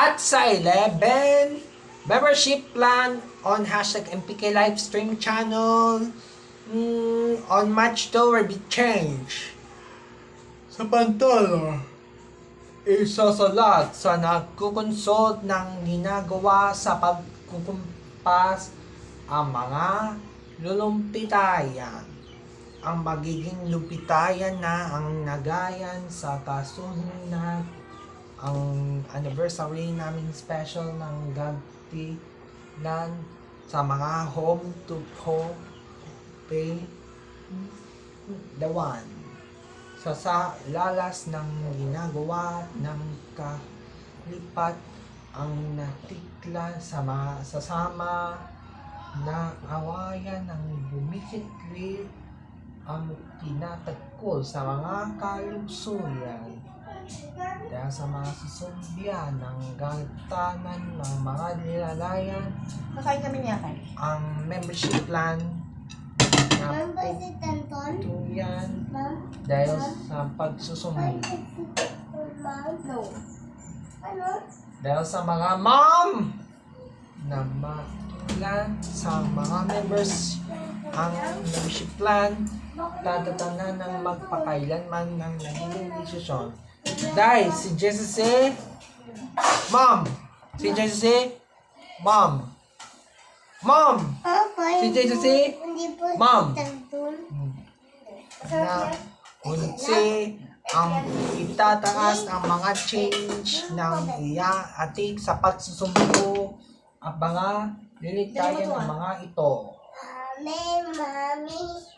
At sa 11, membership plan on hashtag MPK Livestream channel on March 2 will be changed. Sa pantalo, isasalat sa nagkukonsult ng ginagawa sa pagkukumpas ang mga lulumpitayan. Ang magiging lumpitayan na ang nagayan sa kasunod ang anniversary namin special ng Gagtilan sa mga home to home pay the one sa lalas ng ginagawa ng kalipat ang natikla sa sasama na awayan ng bumisiklit ang tinatagkol sa mga kalusuyan dahil sa mga susumbiyan ng gantanan ng mga nilalayan. Nakain kami niya kay. Ang membership plan na tuyan dahil sa pagsusumbi. No. Ano? Dahil sa mga mom na matulan sa mga members ang membership plan tatatanan ng magpakailanman ng naging desisyon. Dahil si Jessie, mom, si Jessie, mom, si Jessie, mom, na unsi ang itataas ang mga change ng ating sa pagsusumbo ang mga lilitayan ng mga ito. Mami.